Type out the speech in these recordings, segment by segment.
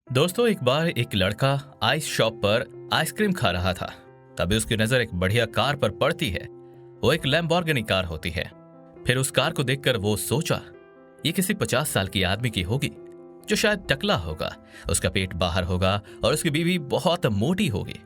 दोस्तों, एक बार एक लड़का आइस शॉप पर आइसक्रीम खा रहा था। तभी उसकी नजर एक बढ़िया कार पर पड़ती है। वो एक लैम्बोर्गिनी कार होती है। फिर उस कार को देखकर वो सोचा, ये किसी 50 साल की आदमी की होगी, जो शायद टकला होगा, उसका पेट बाहर होगा और उसकी बीवी बहुत मोटी होगी।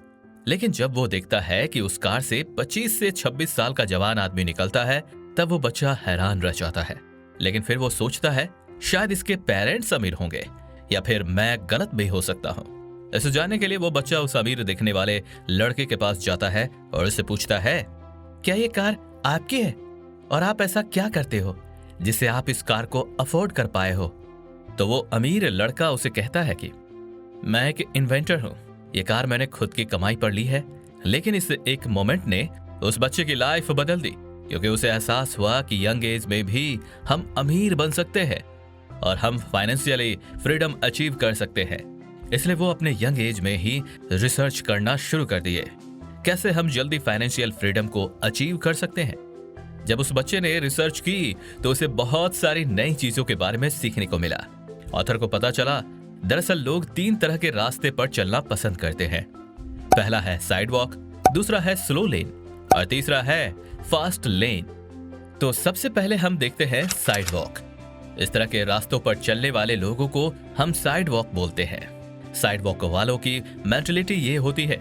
लेकिन जब वो देखता है कि उस कार से 25 से 26 साल का जवान आदमी निकलता है, तब वो बच्चा हैरान रह जाता है। लेकिन फिर वो सोचता है, शायद इसके पेरेंट्स अमीर होंगे या फिर मैं गलत भी हो सकता हूँ। इसे जानने के लिए वो बच्चा उस अमीर दिखने वाले लड़के के पास जाता है और उससे पूछता है, क्या ये कार आपकी है और आप ऐसा क्या करते हो जिससे आप इस कार को अफोर्ड कर पाए हो? तो वो अमीर लड़का उसे कहता है कि मैं एक इन्वेंटर हूँ, ये कार मैंने खुद की कमाई पर ली है। लेकिन इस एक मोमेंट ने उस बच्चे की लाइफ बदल दी, क्योंकि उसे एहसास हुआ कि यंग एज में भी हम अमीर बन सकते हैं और हम फाइनेंशियली फ्रीडम अचीव कर सकते हैं। इसलिए वो अपने यंग एज में ही रिसर्च करना शुरू कर दिए, कैसे हम जल्दी फाइनेंशियल फ्रीडम को अचीव कर सकते हैं। जब उस बच्चे ने रिसर्च की तो उसे बहुत सारी नई चीजों के बारे में सीखने को मिला। ऑथर को पता चला, दरअसल लोग 3 तरह के रास्ते पर चलना पसंद करते हैं। पहला है साइड वॉक, दूसरा है स्लो लेन और तीसरा है फास्ट लेन। तो सबसे पहले हम देखते हैं साइड वॉक। इस तरह के रास्तों पर चलने वाले लोगों को हम साइड वॉक बोलते हैं। साइड वॉक वालों की मेंटलिटी ये होती है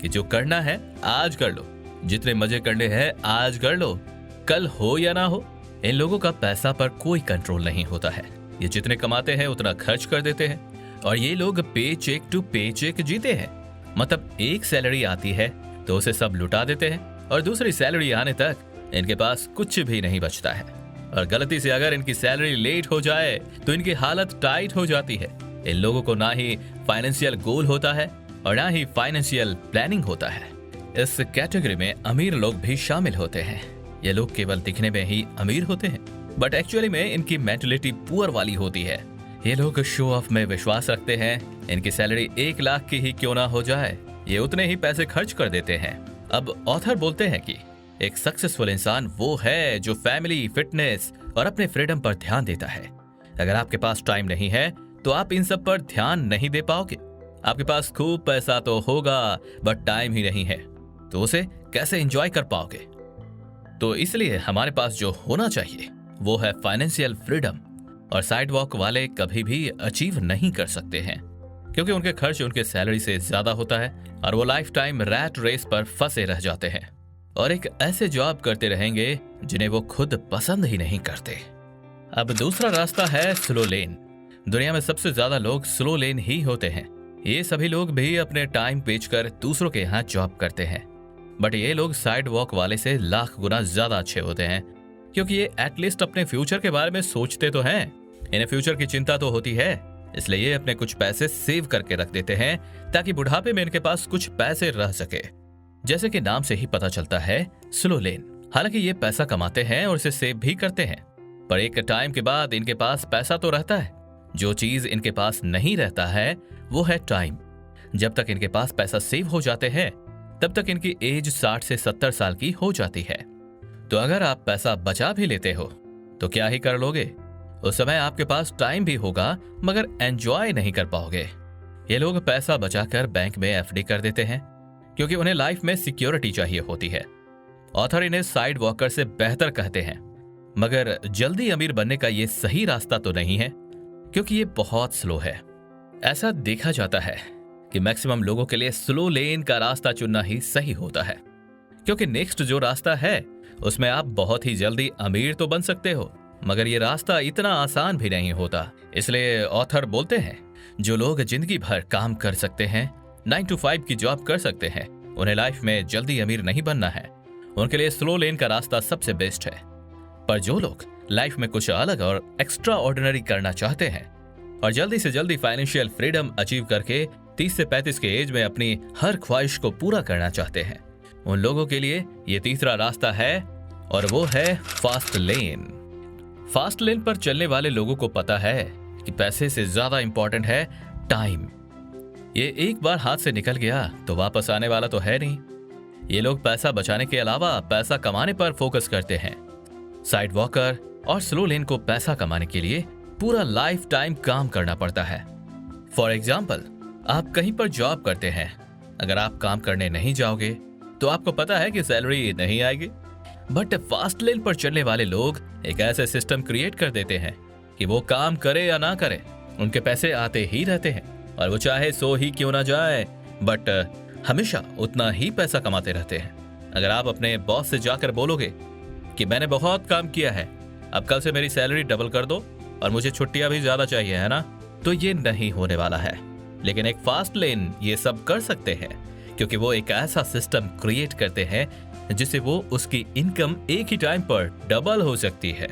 कि जो करना है आज कर लो, जितने मजे करने हैं आज कर लो, कल हो या ना हो। इन लोगों का पैसा पर कोई कंट्रोल नहीं होता है। ये जितने कमाते हैं उतना खर्च कर देते हैं और ये लोग पे चेक टू पे चेक जीते हैं। मतलब एक सैलरी आती है तो उसे सब लुटा देते हैं और दूसरी सैलरी आने तक इनके पास कुछ भी नहीं बचता है। और गलती से अगर इनकी सैलरी लेट हो जाए तो इनकी हालत टाइट हो जाती है। इन लोगों को ना ही फाइनेंशियल गोल होता है और ना ही फाइनेंशियल प्लानिंग होता है। इस कैटेगरी में अमीर लोग भी शामिल होते हैं। ये लोग केवल दिखने में ही अमीर होते हैं, बट एक्चुअली में इनकी मेंटलिटी पुअर वाली होती है। ये लोग शो ऑफ में विश्वास रखते हैं। इनकी सैलरी 1 लाख की ही क्यों ना हो जाए, ये उतने ही पैसे खर्च कर देते हैं। अब ऑथर बोलते हैं कि एक सक्सेसफुल इंसान वो है जो फैमिली, फिटनेस और अपने फ्रीडम पर ध्यान देता है। अगर आपके पास टाइम नहीं है तो आप इन सब पर ध्यान नहीं दे पाओगे। आपके पास खूब पैसा तो होगा बट टाइम ही नहीं है, तो उसे कैसे एंजॉय कर पाओगे? तो इसलिए हमारे पास जो होना चाहिए वो है फाइनेंशियल फ्रीडम। और साइड वॉक वाले कभी भी अचीव नहीं कर सकते हैं, क्योंकि उनके खर्च उनके सैलरी से ज्यादा होता है और वो लाइफ टाइम रैट रेस पर फंसे रह जाते हैं और एक ऐसे जॉब करते रहेंगे जिन्हें वो खुद पसंद ही नहीं करते। अब दूसरा रास्ता है स्लो लेन। दुनिया में सबसे ज्यादा लोग स्लो लेन ही होते हैं। ये सभी लोग भी अपने टाइम बेचकर दूसरों के यहाँ जॉब करते हैं, बट ये लोग साइड वॉक वाले से लाख गुना ज्यादा अच्छे होते हैं, क्योंकि ये एटलीस्ट अपने फ्यूचर के बारे में सोचते तो हैं। इन्हें फ्यूचर की चिंता तो होती है, इसलिए ये अपने कुछ पैसे सेव करके रख देते हैं ताकि बुढ़ापे में इनके पास कुछ पैसे रह सके। जैसे कि नाम से ही पता चलता है, स्लो लेन। हालांकि ये पैसा कमाते हैं और इसे सेव भी करते हैं, पर एक टाइम के बाद इनके पास पैसा तो रहता है। जो चीज इनके पास नहीं रहता है वो है टाइम। जब तक इनके पास पैसा सेव हो जाते हैं तब तक इनकी एज 60 से 70 साल की हो जाती है। तो अगर आप पैसा बचा भी लेते हो तो क्या ही कर लोगे? उस समय आपके पास टाइम भी होगा मगर एंजॉय नहीं कर पाओगे। ये लोग पैसा बचाकर बैंक में एफडी कर देते हैं, क्योंकि उन्हें लाइफ में सिक्योरिटी चाहिए होती है। ऑथर इन्हें साइड वॉकर से बेहतर कहते हैं, मगर जल्दी अमीर बनने का ये सही रास्ता तो नहीं है, क्योंकि ये बहुत स्लो है। ऐसा देखा जाता है कि मैक्सिमम लोगों के लिए स्लो लेन का रास्ता चुनना ही सही होता है, क्योंकि नेक्स्ट जो रास्ता है उसमें आप बहुत ही जल्दी अमीर तो बन सकते हो, मगर ये रास्ता इतना आसान भी नहीं होता। इसलिए ऑथर बोलते हैं, जो लोग जिंदगी भर काम कर सकते हैं, 9 to 5 की जॉब कर सकते हैं, उन्हें लाइफ में जल्दी अमीर नहीं बनना है। उनके लिए स्लो लेन का रास्ता सबसे बेस्ट है। पर जो लोग लाइफ में कुछ अलग और एक्स्ट्रा ऑर्डिनरी करना चाहते हैं और जल्दी से जल्दी फाइनेंशियल फ्रीडम अचीव करके 30 से 35 के एज में अपनी हर ख्वाहिश को पूरा करना चाहते हैं, उन लोगों के लिए ये तीसरा रास्ता है और वो है फास्ट लेन। फास्ट लेन पर चलने वाले लोगों को पता है कि पैसे से ज्यादा इंपॉर्टेंट है टाइम। ये एक बार हाथ से निकल गया तो वापस आने वाला तो है नहीं। ये लोग पैसा बचाने के अलावा पैसा कमाने पर फोकस करते हैं। साइड वॉकर और स्लो लेन को पैसा कमाने के लिए पूरा लाइफ टाइम काम करना पड़ता है। फॉर एग्जाम्पल, आप कहीं पर जॉब करते हैं। अगर आप काम करने नहीं जाओगे तो आपको पता है कि सैलरी नहीं आएगी। बट फास्ट लेन पर चलने वाले लोग एक ऐसे सिस्टम क्रिएट कर देते हैं कि वो काम करे या ना करे, उनके पैसे आते ही रहते हैं, और वो चाहे सो ही क्यों ना जाए, बट हमेशा उतना ही पैसा कमाते रहते हैं। अगर आप अपने बॉस से जाकर बोलोगे कि मैंने बहुत काम किया है, अब कल से मेरी सैलरी डबल कर दो और मुझे छुट्टियां भी ज्यादा चाहिए, है ना, तो ये नहीं होने वाला है। लेकिन एक फास्ट लेन ये सब कर सकते हैं क्योंकि वो एक ऐसा सिस्टम क्रिएट करते हैं जिससे वो उसकी इनकम एक ही टाइम पर डबल हो सकती है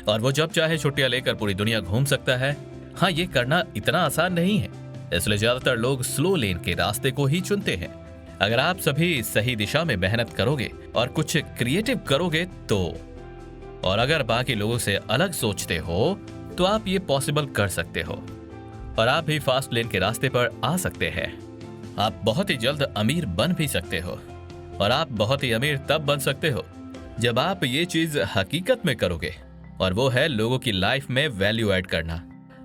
और वो जब चाहे छुट्टियां लेकर पूरी दुनिया घूम सकता है। हाँ, ये करना इतना आसान नहीं है, इसलिए ज्यादातर लोग स्लो लेन के रास्ते को ही चुनते हैं। अगर आप सभी सही दिशा में मेहनत करोगे और कुछ क्रिएटिव करोगे तो, और अगर बाकी लोगों से अलग सोचते हो तो आप ये पॉसिबल कर सकते हो और आप भी फास्ट लेन के रास्ते पर आ सकते हैं। आप बहुत ही जल्द अमीर बन भी सकते हो और आप बहुत ही अमीर तब बन सकते हो जब आप ये चीज हकीकत में करोगे, और वो है लोगों की लाइफ में वैल्यू ऐड करना।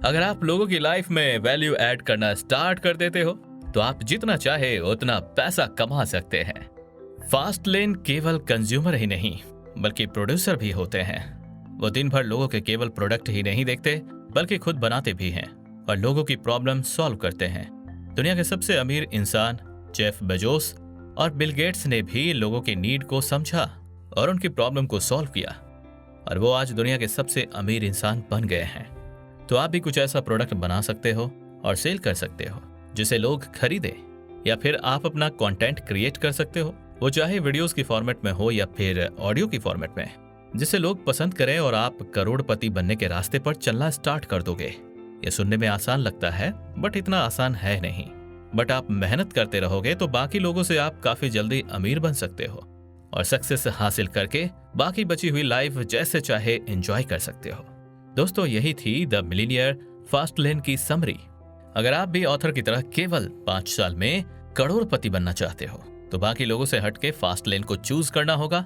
अगर आप लोगों की लाइफ में वैल्यू ऐड करना स्टार्ट कर देते हो तो आप जितना चाहे उतना पैसा कमा सकते हैं। फास्ट लेन केवल कंज्यूमर ही नहीं बल्कि प्रोड्यूसर भी होते हैं। वो दिन भर लोगों के केवल प्रोडक्ट ही नहीं देखते बल्कि खुद बनाते भी हैं और लोगों की प्रॉब्लम सॉल्व करते हैं। दुनिया के सबसे अमीर इंसान जेफ बेजोस और बिल गेट्स ने भी लोगों की नीड को समझा और उनकी प्रॉब्लम को सॉल्व किया और वो आज दुनिया के सबसे अमीर इंसान बन गए हैं। तो आप भी कुछ ऐसा प्रोडक्ट बना सकते हो और सेल कर सकते हो जिसे लोग खरीदे, या फिर आप अपना कंटेंट क्रिएट कर सकते हो, वो चाहे वीडियोस की फॉर्मेट में हो या फिर ऑडियो की फॉर्मेट में, जिसे लोग पसंद करें और आप करोड़पति बनने के रास्ते पर चलना स्टार्ट कर दोगे। ये सुनने में आसान लगता है बट इतना आसान है नहीं। बट आप मेहनत करते रहोगे तो बाकी लोगों से आप काफी जल्दी अमीर बन सकते हो और सक्सेस हासिल करके बाकी बची हुई लाइफ जैसे चाहे एंजॉय कर सकते हो। दोस्तों, यही थी द मिलियनियर फास्ट लेन की समरी। अगर आप भी ऑथर की तरह केवल 5 साल में करोड़पति बनना चाहते हो तो बाकी लोगों से हटके फास्ट लेन को चूज करना होगा।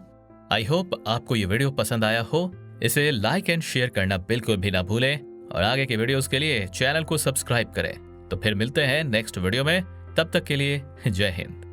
आई होप आपको ये वीडियो पसंद आया हो। इसे लाइक एंड शेयर करना बिल्कुल भी ना भूलें और आगे के वीडियोस के लिए चैनल को सब्सक्राइब करें। तो फिर मिलते हैं नेक्स्ट वीडियो में, तब तक के लिए जय हिंद।